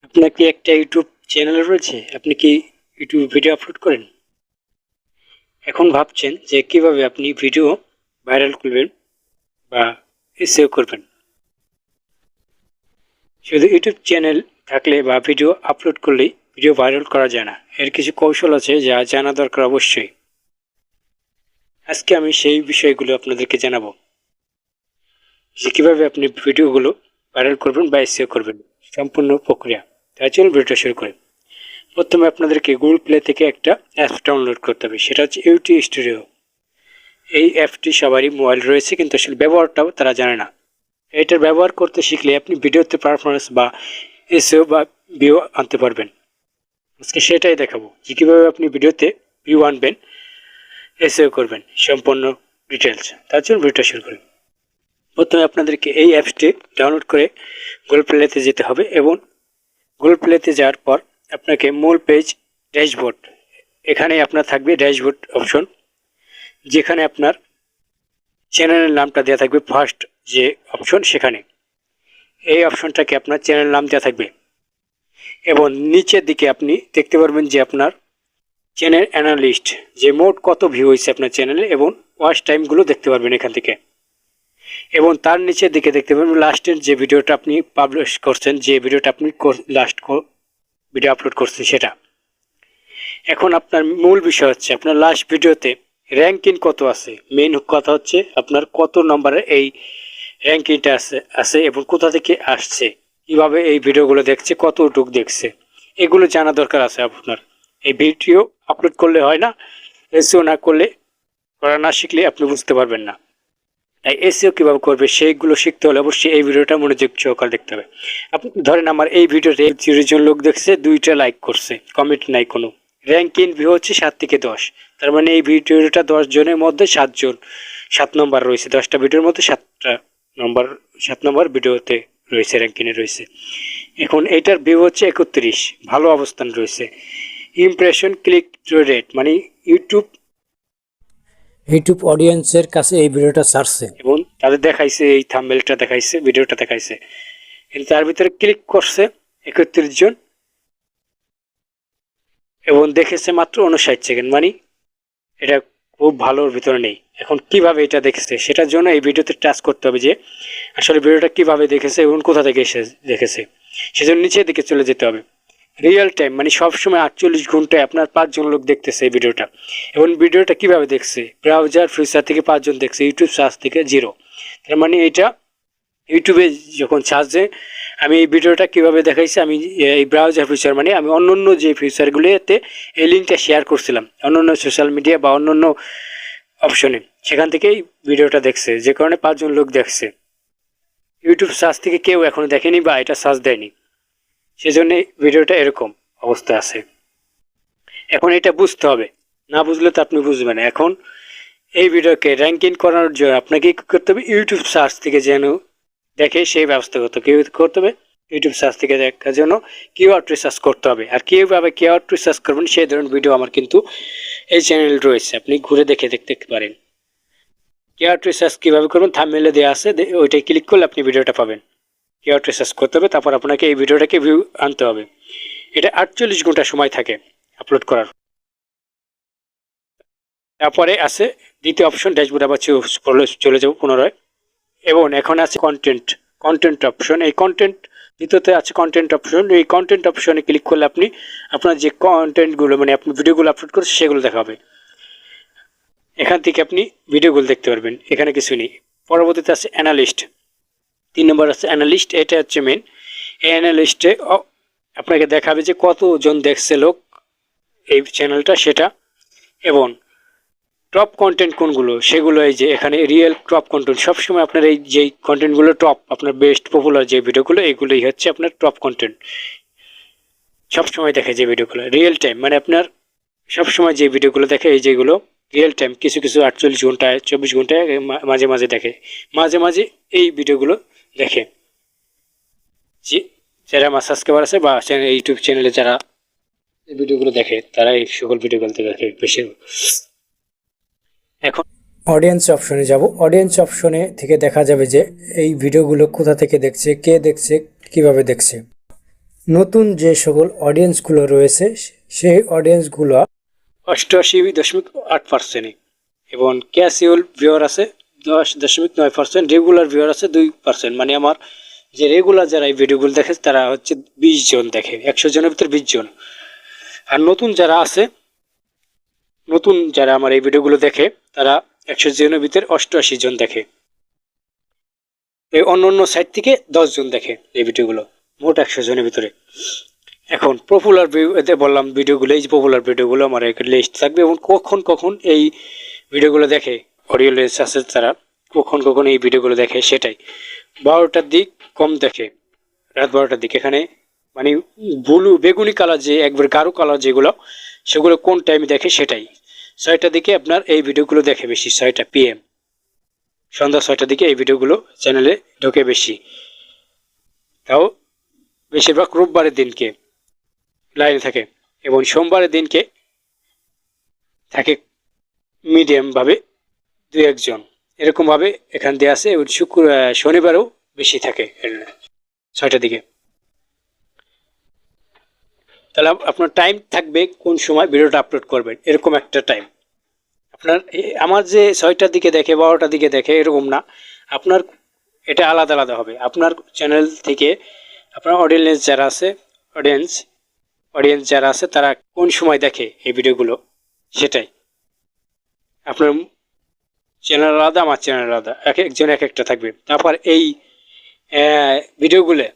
আপনার কি একটা ইউটিউব চ্যানেল রয়েছে? আপনি কি ইউটিউব ভিডিও আপলোড করেন? এখন ভাবছেন যে কিভাবে আপনি ভিডিও ভাইরাল করবেন বা এসইও করবেন। শুধু ইউটিউব চ্যানেল থাকলে বা ভিডিও আপলোড করলেই ভিডিও ভাইরাল করা যায় না। এর কিছু কৌশল আছে যা জানা দরকার অবশ্যই। আজকে আমি সেই বিষয়গুলো আপনাদেরকে জানাবো যে কিভাবে আপনি ভিডিওগুলো ভাইরাল করবেন বা এসইও করবেন, সম্পূর্ণ প্রক্রিয়া। তাই চলুন ভিডিওটা শুরু করি। প্রথমে আপনাদেরকে গুগল প্লে থেকে একটা অ্যাপ ডাউনলোড করতে হবে, সেটা হচ্ছে ইউটিউব স্টুডিও। এই অ্যাপটি সবারই মোবাইল রয়েছে, কিন্তু আসলে ব্যবহারটাও তারা জানে না। এটার ব্যবহার করতে শিখলে আপনি ভিডিওতে পারফরমেন্স বা এসইও বা ভিউ আনতে পারবেন। আজকে সেটাই দেখাবো যে কীভাবে আপনি ভিডিওতে ভিউ আনবেন, এসইও করবেন, সম্পূর্ণ ডিটেলস। তার জন্য ভিডিওটা শুরু করি। প্রথমে আপনাদেরকে এই অ্যাপসটি ডাউনলোড করে গুগল প্লেতে যেতে হবে এবং গুগল প্লেতে যাওয়ার পর আপনাকে মূল পেজ, ড্যাশবোর্ড, এখানে আপনার থাকবে ড্যাশবোর্ড অপশন, যেখানে আপনার চ্যানেলের নামটা দেওয়া থাকবে ফার্স্ট যে অপশন, সেখানে এই অপশনটাকে আপনার চ্যানেল নাম দেওয়া থাকবে এবং নিচের দিকে আপনি দেখতে পারবেন যে আপনার চ্যানেল অ্যানালিস্ট, যে মোট কত ভিউ হয়েছে আপনার চ্যানেলে এবং ওয়াচ টাইমগুলো দেখতে পারবেন এখান থেকে। এবং তার নিচের দিকে দেখতে পারবেন লাস্টের যে ভিডিওটা আপনি পাবলিশ করছেন, যে ভিডিওটা আপনি লাস্ট ভিডিও আপলোড করছেন সেটা। এখন আপনার মূল বিষয় হচ্ছে আপনার লাস্ট ভিডিওতে র্যাঙ্কিং কত আছে। মেইন কথা হচ্ছে আপনার কত নম্বরে এই র্যাঙ্কিংটা আছে এবং কোথা থেকে আসছে, কিভাবে এই ভিডিওগুলো দেখছে, কতটুক দেখছে, এগুলো জানা দরকার আছে আপনার। এই ভিডিও আপলোড করলে হয় না, এসইও না করলে, করা না শিখলে আপনি বুঝতে পারবেন না। তাই এসইও কীভাবে করবে সেইগুলো শিখতে হলে অবশ্যই এই ভিডিওটা মনোযোগ সহকারে দেখতে হবে। আপনি ধরেন আমার এই ভিডিওতে 30 জন লোক দেখছে, 2টা লাইক করছে, কমেন্ট নাই কোনো, র্যাঙ্কিং ভিউ হচ্ছে 7 থেকে 10। তার মানে এই ভিডিওটা 10 জনের মধ্যে 7 জন 7 নম্বর রয়েছে, 10টা ভিডিওর মধ্যে 7 নম্বর ভিডিওতে রয়েছে, র্যাঙ্কিংয়ে রয়েছে। এখন এটার ভিউ হচ্ছে 31, ভালো অবস্থান রয়েছে। ইমপ্রেশন ক্লিক রেট মানে ইউটিউব অডিয়েন্সের কাছে এই ভিডিওটা ছাড়ছে এবং তাদের দেখাইছে, এই থাম্বনেলটা দেখাইছে, ভিডিওটা দেখাইছে, কিন্তু তার ভিতরে ক্লিক করছে 31 জন এবং দেখেছে মাত্র 59 সেকেন্ড, মানে এটা খুব ভালোর ভিতরে নেই। এখন কিভাবে এটা দেখেছে সেটার জন্য এই ভিডিওতে টাচ করতে হবে যে আসলে ভিডিওটা কিভাবে দেখেছে এবং কোথা থেকে এসে দেখেছে। সেজন্য নিচের দিকে চলে যেতে হবে। রিয়েল টাইম মানে সবসময় 48 ঘন্টায় আপনার 5 জন লোক দেখতেছে এই ভিডিওটা। এবং ভিডিওটা কিভাবে দেখছে, ব্রাউজার ফিচার থেকে 5 জন দেখছে, ইউটিউব সার্চ থেকে 0। তার মানে এটা ইউটিউবে যখন সার্চে আমি এই ভিডিওটা কিভাবে দেখাইছি, আমি এই ব্রাউজার ফিচার মানে আমি অন্য যে ফিচারগুলোতে এই লিঙ্কটা শেয়ার করছিলাম অন্য সোশ্যাল মিডিয়া বা অন্য অপশনে, সেখান থেকেই ভিডিওটা দেখছে, যে কারণে 5 জন লোক দেখছে। ইউটিউব সার্চ থেকে কেউ এখনো দেখেনি বা এটা সার্চ দেয়নি, সেজন্য ভিডিওটা এরকম অবস্থা আছে। এখন এটা বুঝতে হবে, না বুঝলে তো আপনি বুঝবেন না। এখন এই ভিডিওকে র্যাঙ্কিং করানোর জন্য আপনাকে কি করতে হবে, ইউটিউব সার্চ থেকে যেন দেখে সেই ব্যবস্থা করতে হবে। ইউটিউব সার্চ থেকে দেখার জন্য কিওয়ার্ড রিসার্চ করতে হবে। আর কীভাবে কিওয়ার্ড রিসার্চ করবেন সেই ধরনের ভিডিও আমার কিন্তু এই চ্যানেল রয়েছে, আপনি ঘুরে দেখতে পারেন। কিওয়ার্ড রিসার্চ কীভাবে করবেন থাম্বনেলে দেওয়া আছে, ওইটাই ক্লিক করলে আপনি ভিডিওটা পাবেন। কিওয়ার্ড রিসার্চ করতে হবে, তারপর আপনাকে এই ভিডিওটাকে ভিউ আনতে হবে। এটা 48 ঘন্টা সময় থাকে আপলোড করার। তারপরে আছে দ্বিতীয় অপশন, ড্যাশবোর্ড, আবার চলে যাব পুনরায়। এবং এখন আছে কন্টেন্ট অপশন। এই দ্বিতীয়তে আছে কন্টেন্ট অপশন। এই কন্টেন্ট অপশনে ক্লিক করলে আপনি আপনার যে কন্টেন্টগুলো মানে আপনি ভিডিওগুলো আপলোড করছেন সেগুলো দেখাবে। এখান থেকে আপনি ভিডিওগুলো দেখতে পারবেন, এখানে কিছু নেই। পরবর্তীতে আছে অ্যানালিস্ট, 3 নম্বর আছে অ্যানালিস্ট। এটা হচ্ছে মেন। এই অ্যানালিস্টে আপনাকে দেখাবে যে কতজন দেখছে লোক এই চ্যানেলটা, সেটা। এবং টপ কন্টেন্ট কোনগুলো সেগুলো এই যে এখানে রিয়েল টপ কন্টেন্ট, সবসময় আপনার এই যে কন্টেন্টগুলো টপ, আপনার বেস্ট পপুলার যে ভিডিওগুলো, এগুলোই হচ্ছে আপনার টপ কন্টেন্ট। সবসময় দেখে যে ভিডিওগুলো রিয়েল টাইম মানে আপনার সবসময় যে ভিডিওগুলো দেখে, এই যেগুলো রিয়েল টাইম, কিছু 48 ঘন্টায়, 24 ঘন্টায়, মাঝে দেখে, মাঝে এই ভিডিওগুলো দেখে যে যারা আমার সাবস্ক্রাইবার আছে বা ইউটিউব চ্যানেলে যারা এই ভিডিওগুলো দেখে, তারা এই সকল ভিডিওগুলো দেখে বেশি। এখন অডিয়েন্স অপশনে যাব। অডিয়েন্স অপশনে থেকে দেখা যাবে যে এই ভিডিওগুলো কোথা থেকে দেখছে, কে দেখছে, কিভাবে দেখছে। নতুন যে সকল অডিয়েন্সগুলো রয়েছে সেই অডিয়েন্সগুলো 88.8%, এবং ক্যাসুয়াল ভিউয়ার আছে 10.9%, রেগুলার ভিউয়ার আছে 2%। মানে আমার যে রেগুলার যারা এই ভিডিওগুলো দেখে তারা হচ্ছে 20 জন দেখে, 100 জনের ভিতরে 20 জন। আর নতুন যারা আমার এই ভিডিওগুলো দেখে তারা 100 জনের ভিতরে 88 জন দেখে। এই অন্য সাইট থেকে 10 জন দেখে এই ভিডিওগুলো, মোট 100 জনের ভিতরে। এখন পপুলার এতে বললাম ভিডিওগুলো, এই যে পপুলার ভিডিওগুলো আমার একটা লিস্ট থাকবে, এবং কখন এই ভিডিওগুলো দেখে অডিও লেন্স আছে তারা কখন এই ভিডিওগুলো দেখে সেটাই। 12টার দিক কম দেখে, রাত 12টার দিক। এখানে মানে বেগুনি কালার যে একবার গাঢ় কালার যেগুলো, সেগুলো কোন টাইমে দেখে সেটাই। 6টার দিকে আপনার এই ভিডিওগুলো দেখে বেশি, 6টা PM, সন্ধ্যা 6টার দিকে এই ভিডিওগুলো চ্যানেলে ঢোকে বেশি। তাও বেশিরভাগ রোববারের দিনকে লাইনে থাকে, এবং সোমবারের দিনকে থাকে মিডিয়াম ভাবে 2-1 জন, এরকম ভাবে এখান দিয়ে আসে। এবং শনিবারেও বেশি থাকে 6টার দিকে। তাহলে আপনার টাইম থাকবে কোন সময় ভিডিওটা আপলোড করবেন, এরকম একটা টাইম আপনার। আমার যে 6টার দিকে দেখে 12টার দিকে দেখে এরকম না, আপনার এটা আলাদা আলাদা হবে। আপনার চ্যানেল থেকে আপনার অডিয়েন্স যারা আছে তারা কোন সময় দেখে এই ভিডিওগুলো সেটাই। আপনার চ্যানেল আলাদা, আমার চ্যানেল আলাদা, এক একজন এক একটা থাকবে। তারপর এই ভিডিওগুলো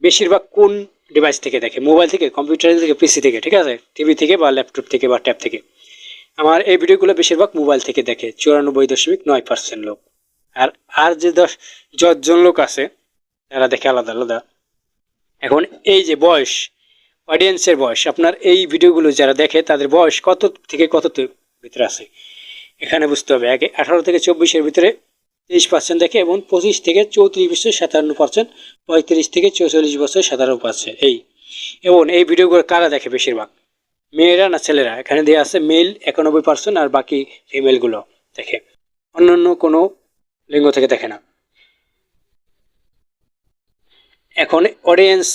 বেশিরভাগ কোন ডিভাইস থেকে দেখে, মোবাইল থেকে, কম্পিউটার থেকে, PC থেকে, ঠিক আছে, টিভি থেকে বা ল্যাপটপ থেকে বা ট্যাব থেকে। আমার এই ভিডিওগুলো বেশিরভাগ মোবাইল থেকে দেখে 94.9% লোক। আর যে 10 জন লোক আছে তারা দেখে আলাদা আলাদা। এখন এই যে বয়স, অডিয়েন্সের বয়স, আপনার এই ভিডিওগুলো যারা দেখে তাদের বয়স কত থেকে কত ভিতরে আছে এখানে বুঝতে হবে। আগে 18 থেকে 24-এর ভিতরে 23% দেখে, এবং 25 থেকে 34 বছর 57%, 35 থেকে 44 বছর 17%। এবং এই ভিডিওগুলো কারা দেখে বেশিরভাগ, মেয়েরা না ছেলেরা? এখানে দেওয়া আছে মেল 91% আর বাকি ফিমেলগুলো দেখে, অন্যান্য কোনো লিঙ্গ থেকে দেখে না। এখন অডিয়েন্স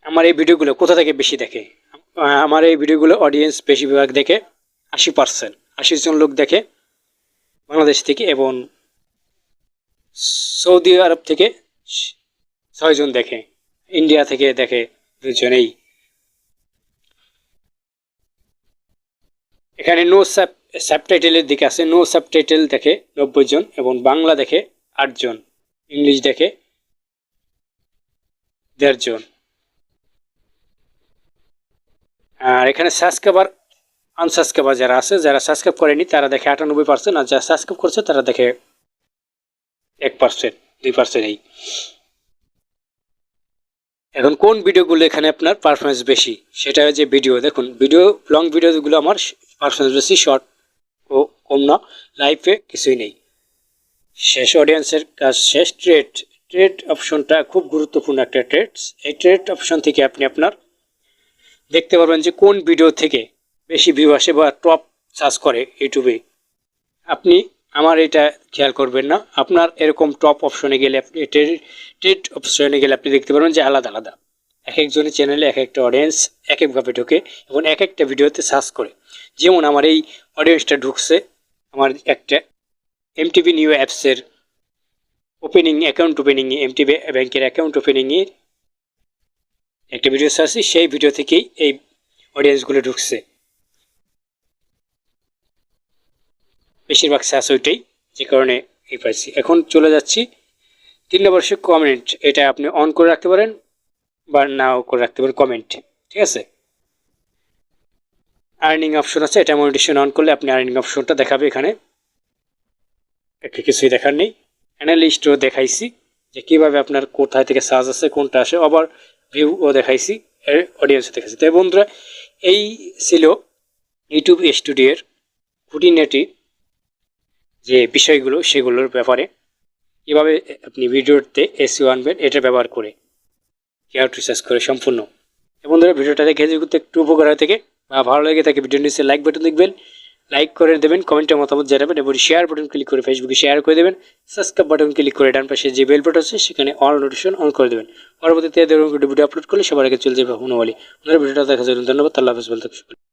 আমার এই ভিডিওগুলো কোথা থেকে বেশি দেখে? আমার এই ভিডিওগুলো অডিয়েন্স বেশিরভাগ দেখে 80%, 80 জন লোক দেখে বাংলাদেশ থেকে, এবং সৌদি আরব থেকে 6 জন দেখে, ইন্ডিয়া থেকে দেখে 2 জনেই। এখানে নো সাবটাইটেলের দিকে আছে, নো সাবটাইটেল দেখে 90 জন, এবং বাংলা দেখে 8 জন, ইংলিশ দেখে 1.5 জন। আর এখানে আনসাবস্ক্রাইবার যারা আছে, যারা সাবস্ক্রাইব করেনি তারা দেখে 98%, আর যারা সাবস্ক্রাইব করছে তারা দেখে 1%, 2%। এখন কোন ভিডিওগুলো এখানে আপনার পারফরমেন্স বেশি, সেটা যে ভিডিও দেখুন, লং ভিডিওগুলো আমার পারফরমেন্স বেশি, শর্ট ও কম না, লাইফে কিছুই নেই। শেষ অডিয়েন্সের কাজ শেষ। ট্রেড অপশনটা খুব গুরুত্বপূর্ণ একটা ট্রেড। এই ট্রেড অপশন থেকে আপনি আপনার দেখতে পারবেন যে কোন ভিডিও থেকে বেশি ভিউ আসে বা টপ সার্চ করে ইউটিউবে। আপনি আমার এটা খেয়াল করবেন না, আপনার এরকম টপ অপশনে গেলে আপনি ট্রেড অপশনে গেলে আপনি দেখতে পারবেন যে আলাদা আলাদা এক একজনের চ্যানেলে এক একটা অডিয়েন্স এক একভাবে ঢোকে, এবং এক একটা ভিডিওতে সার্চ করে। যেমন আমার এই অডিয়েন্সটা ঢুকছে আমার একটা MTV নিউ অ্যাপসের অ্যাকাউন্ট ওপেনিংয়ে, MTV ব্যাংকের অ্যাকাউন্ট ওপেনিংয়ে একটা ভিডিও সার্চি, সেই ভিডিও থেকেই এই অডিয়েন্সগুলো ঢুকছে। বেশিরভাগ সার্চ ওইটাই, যে কারণে এই পাইছি। এখন চলে যাচ্ছি 3 নম্বর কমেন্ট। এটা আপনি অন করে রাখতে পারেন বা নাও করে রাখতে পারেন কমেন্ট, ঠিক আছে। আর্নিং অপশন আছে, এটা মনিটাইজেশন অন করলে আপনি আর্নিং অপশনটা দেখাবে। এখানে একটা কিছুই দেখার নেই, অ্যানালিস্টও দেখাইছি যে কীভাবে আপনার কোথায় থেকে সার্চ আছে, কোনটা আসে, আবার ভিউও দেখাইছি, অডিয়েন্সও দেখাইছি। তাই বন্ধুরা, এই ছিল ইউটিউব স্টুডিওর খুঁটিনাটি যে বিষয়গুলো, সেগুলোর ব্যাপারে কীভাবে আপনি ভিডিওতে SEO আনবেন, এটা ব্যবহার করে কিওয়ার্ড রিসার্চ করে সম্পূর্ণ। বন্ধুরা, ভিডিওটা দেখে যদি একটু উপকার হয়ে থাকে বা ভালো লেগে থাকে, ভিডিও নিচে লাইক বাটন দেখবেন, লাইক করে দেবেন, কমেন্টে মতামত জানাবেন এবং শেয়ার বাটন ক্লিক করে ফেসবুকে শেয়ার করে দেবেন। সাবস্ক্রাইব বাটন ক্লিক করে ডান পাশে যে বেল বাটন আছে সেখানে অল নোটিফিকেশন অন করে দেবেন। পরবর্তীতে এদের ভিডিও আপলোড করলে সবার আগে চলে যাবে হুনওয়ালি। ওনার ভিডিওটা দেখার জন্য ধন্যবাদ। আল্লাহ হাফেজ। ভালো থাকবেন।